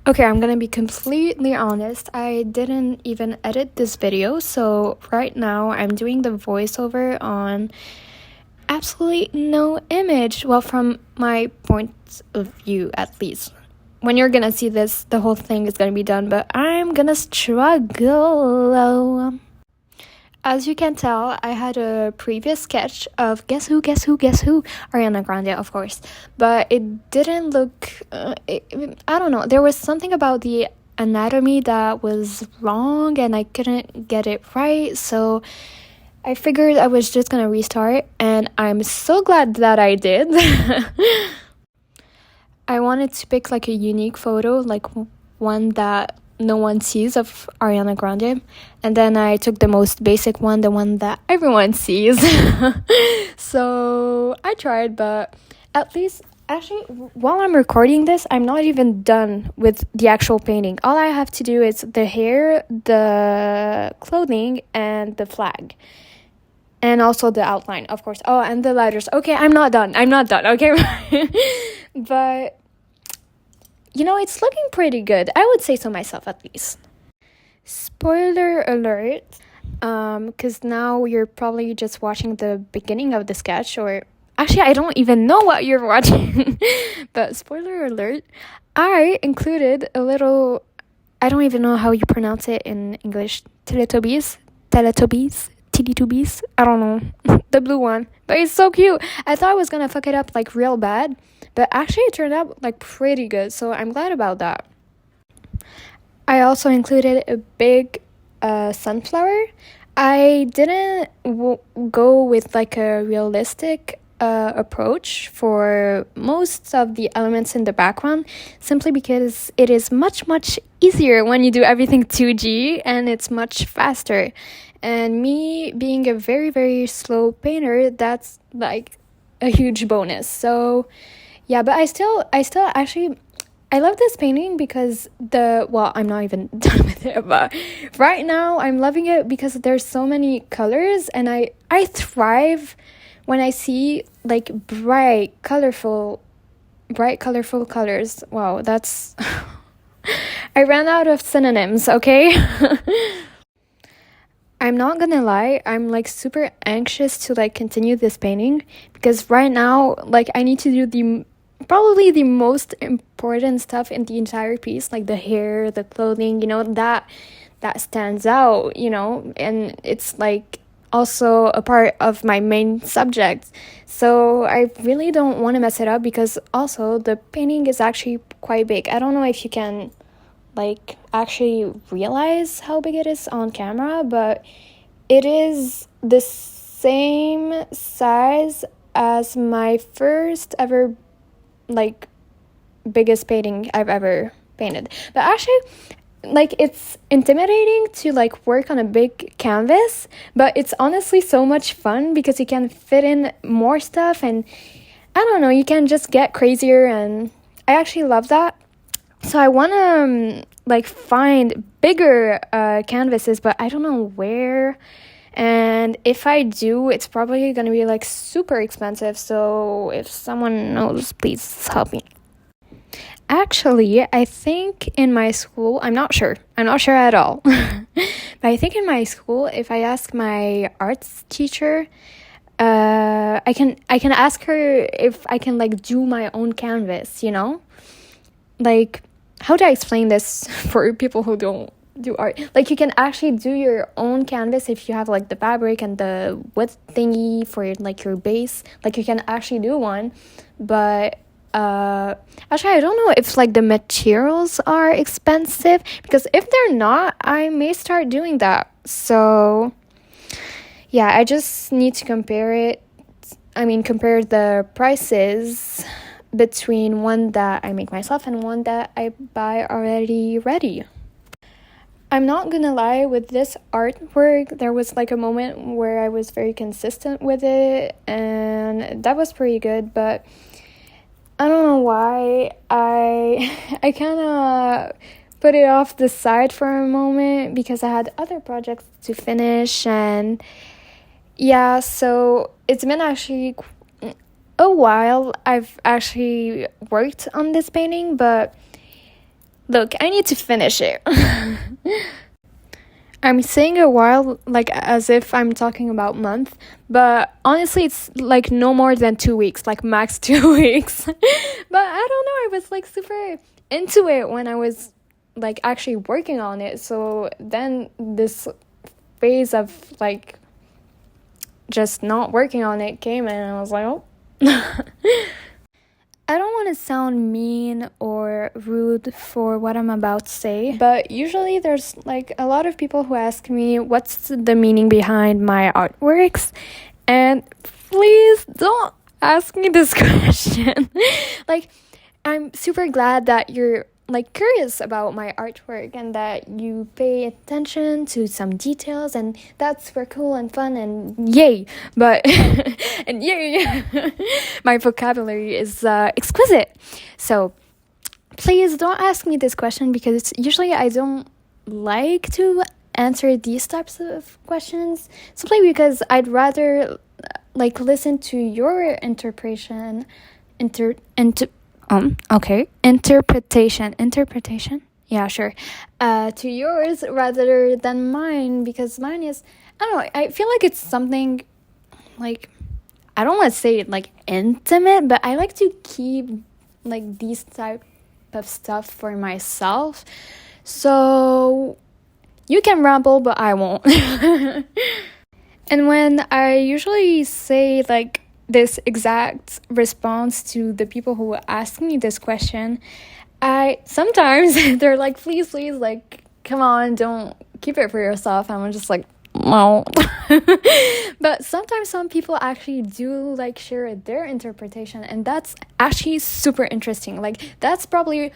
Okay, I'm gonna be completely honest. I didn't even edit this video, so right now I'm doing the voiceover on absolutely no image. Well, from my point of view, at least. When you're gonna see this, the whole thing is gonna be done, but I'm gonna struggle. As you can tell, I had a previous sketch of guess who, Ariana Grande, of course. But it didn't look, I don't know, there was something about the anatomy that was wrong and I couldn't get it right. So I figured I was just gonna restart, and I'm so glad that I did. I wanted to pick like a unique photo, like one that no one sees of Ariana Grande, and then I took the most basic one, the one that everyone sees. So I tried, but at least actually while I'm recording this, I'm not even done with the actual painting. All I have to do is the hair, the clothing, and the flag. And also the outline, of course. Oh, and the letters. Okay, I'm not done, okay? But it's looking pretty good. I would say so myself, at least. Spoiler alert, because now you're probably just watching the beginning of the sketch, or actually I don't even know what you're watching. But spoiler alert, I included a little, I don't even know how you pronounce it in English, Teletubbies, I don't know, the blue one, but it's so cute. I thought I was gonna fuck it up like real bad, but actually it turned out like pretty good, so I'm glad about that. I also included a big sunflower. I didn't go with like a realistic approach for most of the elements in the background, simply because it is much easier when you do everything 2D and it's much faster. And me being a very slow painter, that's like a huge bonus. So yeah, but I still actually, I love this painting because I'm not even done with it, but right now I'm loving it because there's so many colors, and I thrive when I see like bright colorful colors. Wow, that's I ran out of synonyms, okay? I'm not gonna lie, I'm like super anxious to like continue this painting, because right now like I need to do probably the most important stuff in the entire piece, like the hair, the clothing, that stands out, and it's like also a part of my main subject. So I really don't want to mess it up, because also the painting is actually quite big. I don't know if you can like actually realize how big it is on camera, but it is the same size as my first ever like biggest painting I've ever painted. But actually, like, it's intimidating to like work on a big canvas, but it's honestly so much fun because you can fit in more stuff, and I don't know, you can just get crazier, and I actually love that. So I want to like find bigger canvases, but I don't know where. And if I do, it's probably going to be like super expensive. So if someone knows, please help me. Actually, I think in my school, I'm not sure at all. But I think in my school, if I ask my arts teacher, I can ask her if I can like do my own canvas, like, how do I explain this for people who don't do art? Like, you can actually do your own canvas if you have like the fabric and the wood thingy for like your base. Like, you can actually do one, but actually I don't know if like the materials are expensive, because if they're not, I may start doing that. So yeah, I just need to compare the prices between one that I make myself and one that I buy already ready. I'm not gonna lie, with this artwork, there was like a moment where I was very consistent with it, and that was pretty good, but I don't know why I kind of put it off the side for a moment because I had other projects to finish, and yeah, so it's been actually a while I've actually worked on this painting, but Look, I need to finish it. I'm saying a while like as if I'm talking about month, but honestly it's like no more than 2 weeks, like max 2 weeks. But I don't know, I was like super into it when I was like actually working on it. So then this phase of like just not working on it came and I was like, oh. I don't want to sound mean or rude for what I'm about to say, but usually there's like a lot of people who ask me what's the meaning behind my artworks, and please don't ask me this question. Like, I'm super glad that you're like curious about my artwork and that you pay attention to some details, and that's super cool and fun and yay. But and yay, my vocabulary is exquisite. So please don't ask me this question because usually I don't like to answer these types of questions simply because I'd rather like listen to your interpretation interpretation, yeah, sure, to yours rather than mine, because mine is, I don't know, I feel like it's something like, I don't want to say it like intimate, but I like to keep like these type of stuff for myself, so you can ramble but I won't. And when I usually say like this exact response to the people who ask me this question, I sometimes they're like, please, like, come on, don't keep it for yourself. I'm just like, no. But sometimes some people actually do like share their interpretation, and that's actually super interesting. Like, that's probably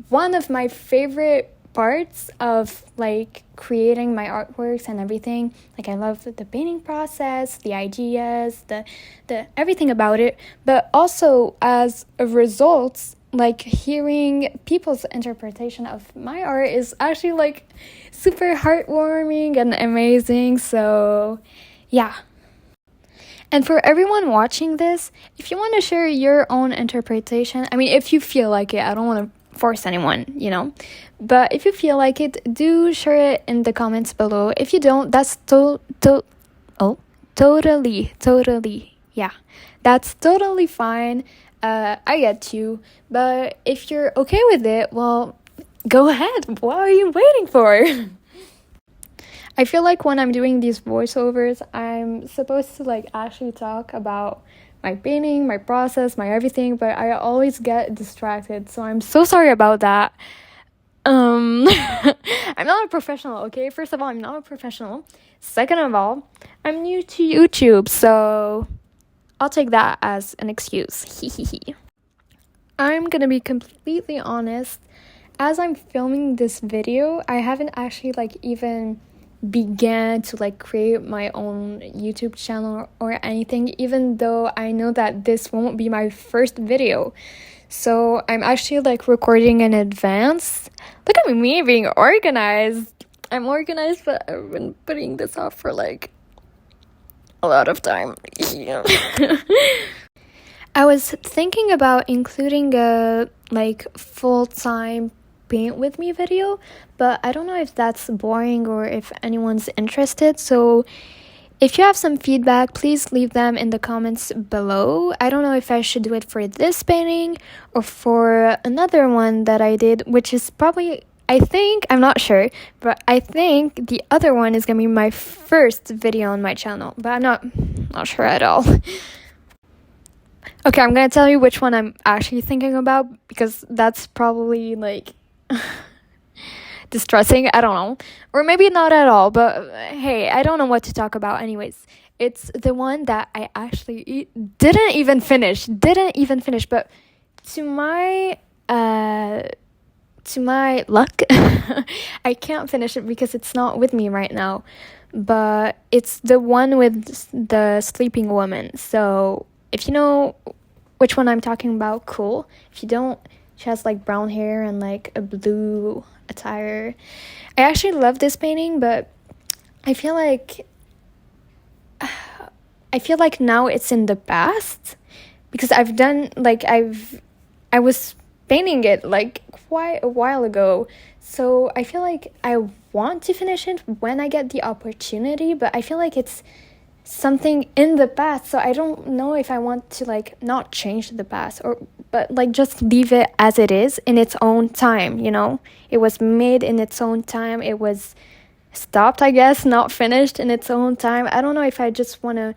one of my favorite parts of like creating my artworks and everything. Like, I love the painting process, the ideas, the everything about it, but also as a result, like hearing people's interpretation of my art is actually like super heartwarming and amazing. So yeah. And for everyone watching this, if you want to share your own interpretation, I mean, if you feel like it, I don't want to force anyone, you know, but if you feel like it, do share it in the comments below. If you don't, that's totally, yeah, that's totally fine. I get you, but if you're okay with it, well, go ahead. What are you waiting for? I feel like when I'm doing these voiceovers, I'm supposed to like actually talk about my painting, my process, my everything, but I always get distracted, so I'm so sorry about that. I'm not a professional, okay? First of all, I'm not a professional. Second of all, I'm new to YouTube, so I'll take that as an excuse. I'm gonna be completely honest. As I'm filming this video, I haven't actually like even began to like create my own YouTube channel or anything, even though I know that this won't be my first video. So I'm actually like recording in advance. Look at me being organized. I'm organized, but I've been putting this off for like a lot of time. Yeah. I was thinking about including a like full-time paint with me video, but I don't know if that's boring or if anyone's interested. So if you have some feedback, please leave them in the comments below. I don't know if I should do it for this painting or for another one that I did, which is probably, I think, I'm not sure, but I think the other one is gonna be my first video on my channel, but I'm not sure at all. Okay, I'm gonna tell you which one I'm actually thinking about, because that's probably like distressing, I don't know, or maybe not at all, but hey, I don't know what to talk about anyways. It's the one that I actually didn't even finish, but to my luck, I can't finish it because it's not with me right now, but it's the one with the sleeping woman. So if you know which one I'm talking about, cool. If you don't, she has like brown hair and like a blue attire. I actually love this painting, but I feel like now it's in the past, because I've done like I was painting it like quite a while ago. So I feel like I want to finish it when I get the opportunity, but I feel like it's something in the past, so I don't know if I want to like not change the past, or but like just leave it as it is in its own time, you know? It was made in its own time. It was stopped, I guess, not finished in its own time. I don't know if I just want to,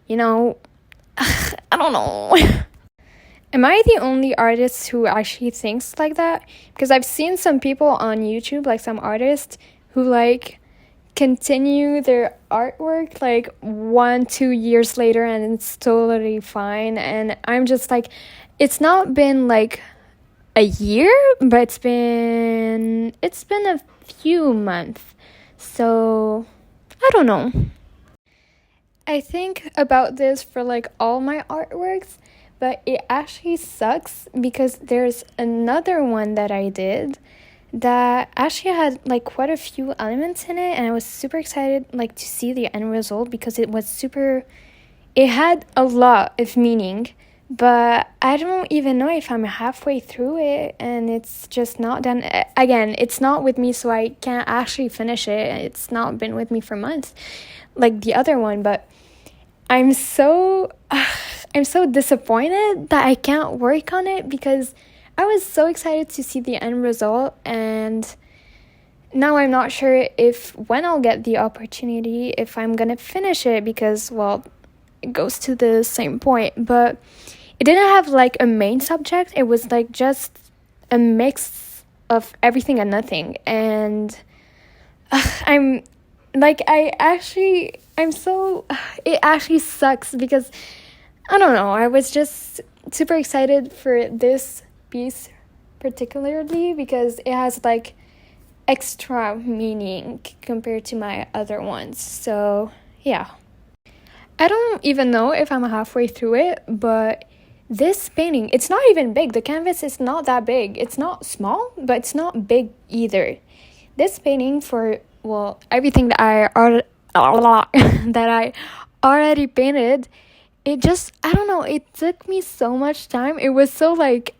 you know, I don't know. Am I the only artist who actually thinks like that? Because I've seen some people on YouTube, like some artists who like continue their artwork like 1-2 years later and it's totally fine, and I'm just like, it's not been like a year, but it's been a few months, so I don't know. I think about this for like all my artworks, but it actually sucks because there's another one that I did that actually had like quite a few elements in it, and I was super excited like to see the end result because it had a lot of meaning, but I don't even know if I'm halfway through it and it's just not done. Again, it's not with me, so I can't actually finish it. It's not been with me for months like the other one, but I'm so disappointed that I can't work on it because I was so excited to see the end result, and now I'm not sure if when I'll get the opportunity, if I'm gonna finish it, because, well, it goes to the same point, but it didn't have like a main subject. It was like just a mix of everything and nothing, and I'm like, it actually sucks because I don't know, I was just super excited for this piece particularly because it has like extra meaning compared to my other ones. So yeah, I don't even know if I'm halfway through it, but this painting, it's not even big. The canvas is not that big. It's not small, but it's not big either. This painting, for, well, everything that I already painted, it just, I don't know, it took me so much time. It was so like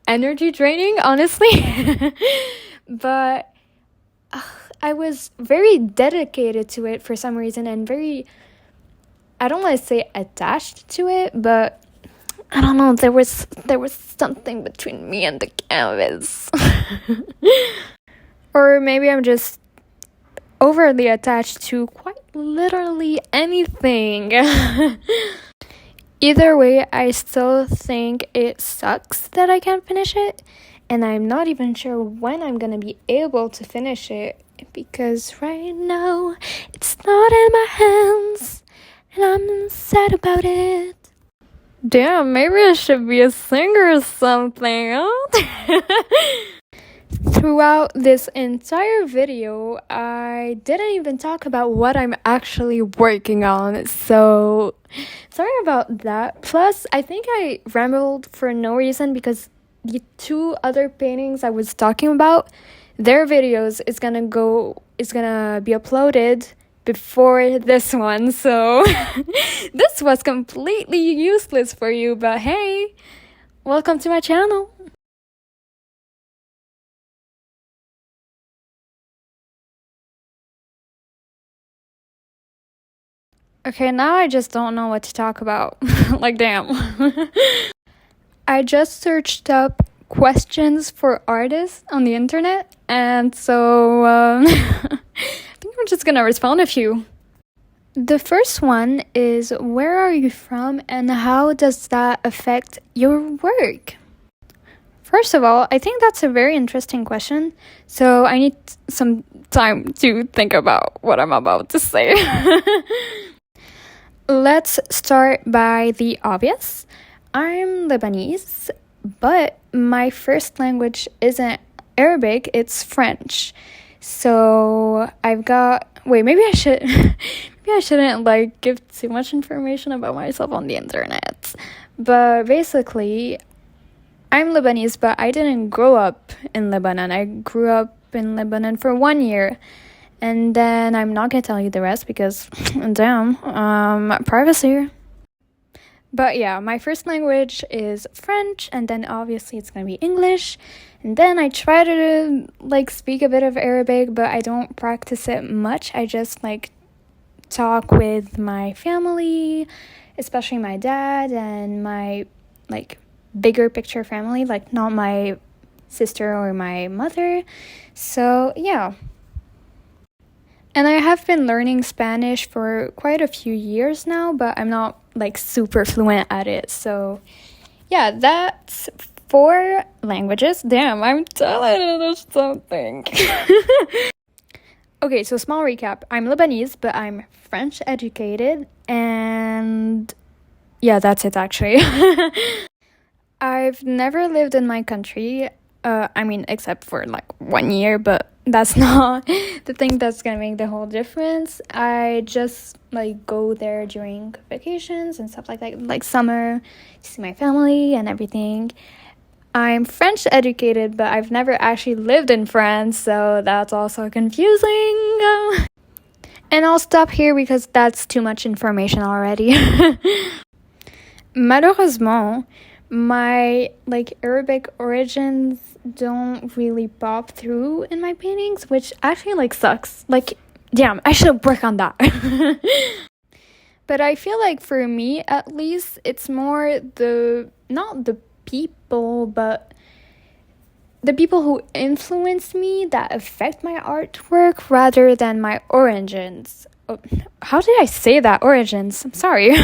energy draining, honestly. But I was very dedicated to it for some reason, and very, I don't want to say attached to it, but I don't know, there was something between me and the canvas. Or maybe I'm just overly attached to quite literally anything. Either way, I still think it sucks that I can't finish it, and I'm not even sure when I'm gonna be able to finish it, because right now it's not in my hands, and I'm sad about it. Damn, maybe I should be a singer or something. Throughout this entire video, I didn't even talk about what I'm actually working on, so sorry about that. Plus, I think I rambled for no reason because the two other paintings I was talking about, their videos is gonna be uploaded before this one, so this was completely useless for you, but hey, welcome to my channel. Okay, now I just don't know what to talk about. Like, damn. I just searched up questions for artists on the internet, and so I think I'm just gonna respond a few. The first one is, where are you from and how does that affect your work? First of all, I think that's a very interesting question, so I need some time to think about what I'm about to say. Let's start by the obvious. I'm Lebanese, but my first language isn't Arabic, it's French. So I've got, maybe I shouldn't like give too much information about myself on the internet. But basically, I'm Lebanese, but I didn't grow up in Lebanon. I grew up in Lebanon for 1 year. And then I'm not gonna tell you the rest because, damn, privacy. But yeah, my first language is French, and then obviously it's gonna be English. And then I try to like speak a bit of Arabic, but I don't practice it much. I just like talk with my family, especially my dad and my like bigger picture family, like not my sister or my mother. So yeah. And I have been learning Spanish for quite a few years now, but I'm not like super fluent at it. So yeah, that's 4 languages. Damn, I'm telling you something. Okay, so small recap. I'm Lebanese, but I'm French educated, and yeah, that's it actually. I've never lived in my country. I mean, except for like 1 year, but that's not the thing that's gonna make the whole difference. I just like go there during vacations and stuff like that, like summer, to see my family and everything. I'm French educated, but I've never actually lived in France, so that's also confusing. And I'll stop here because that's too much information already. Malheureusement, my like Arabic origins don't really pop through in my paintings, which actually like sucks. Like, damn, I should work on that. But I feel like for me at least, it's more not the people, but the people who influence me that affect my artwork rather than my origins. Oh, how did I say that? Origins. I'm sorry.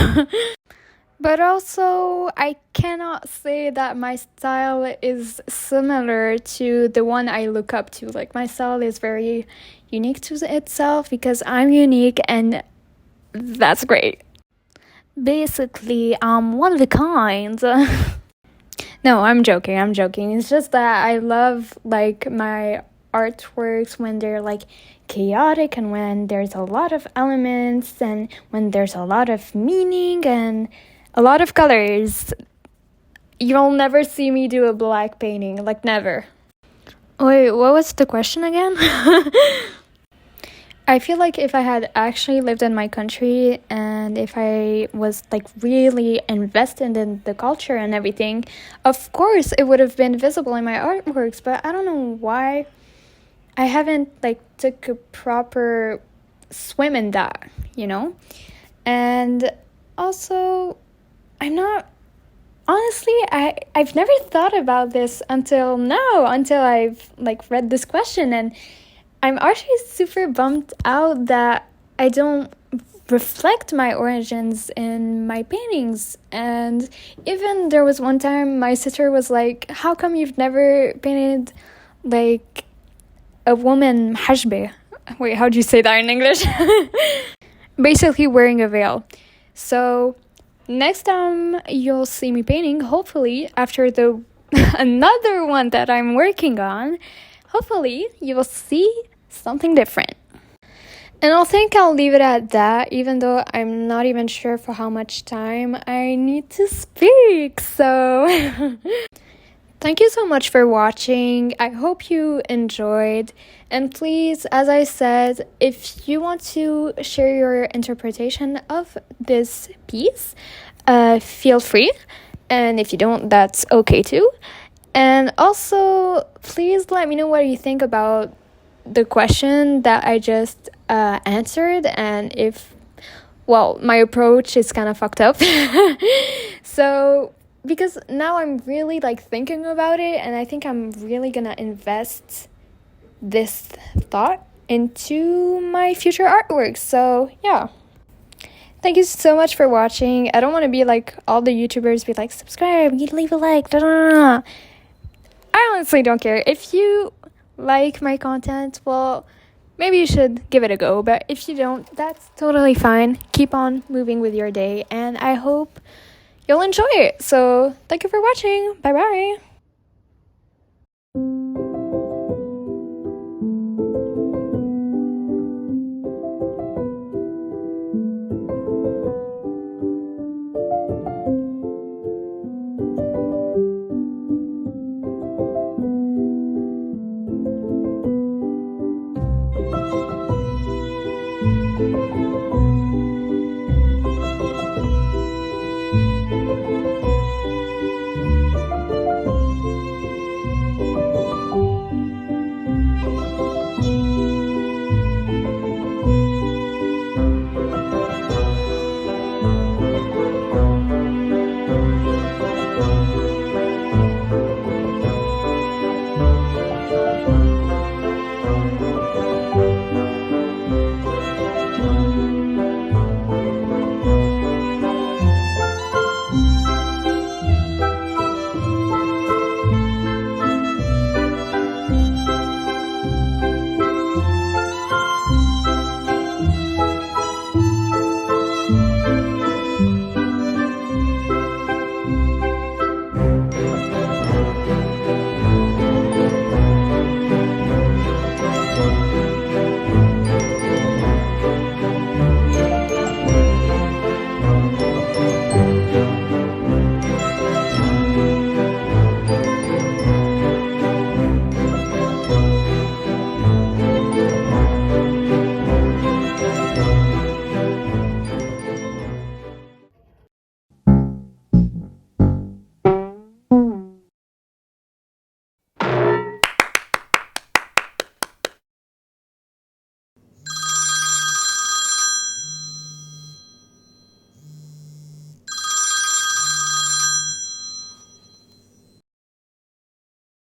But also, I cannot say that my style is similar to the one I look up to. Like, my style is very unique to itself because I'm unique, and that's great. Basically, I'm one of a kind. No, I'm joking. It's just that I love, like, my artworks when they're, like, chaotic and when there's a lot of elements and when there's a lot of meaning and a lot of colors. You'll never see me do a black painting, like never. Wait, what was the question again? I feel like if I had actually lived in my country and if I was like really invested in the culture and everything, of course it would have been visible in my artworks, but I don't know why I haven't like took a proper swim in that, you know? And also I'm not honestly I've never thought about this until now, until I've like read this question, and I'm actually super bummed out that I don't reflect my origins in my paintings. And even there was one time my sister was like, how come you've never painted like a woman hajbe? Wait, how do you say that in English? Basically wearing a veil. So next time you'll see me painting, hopefully after the another one that I'm working on, hopefully you will see something different. And I think I'll leave it at that, even though I'm not even sure for how much time I need to speak. So thank you so much for watching. I hope you enjoyed. And please, as I said, if you want to share your interpretation of this piece, feel free. And if you don't, that's okay too. And also, please let me know what you think about the question that I just answered, and if, well, my approach is kind of fucked up. So, because now I'm really like thinking about it, and I think I'm really gonna invest this thought into my future artwork. So, yeah. Thank you so much for watching. I don't want to be like all the YouTubers be like, subscribe, leave a like, da, da, da, da. I honestly don't care. If you like my content, well, maybe you should give it a go. But if you don't, that's totally fine. Keep on moving with your day, and I hope you'll enjoy it. So thank you for watching. Bye bye.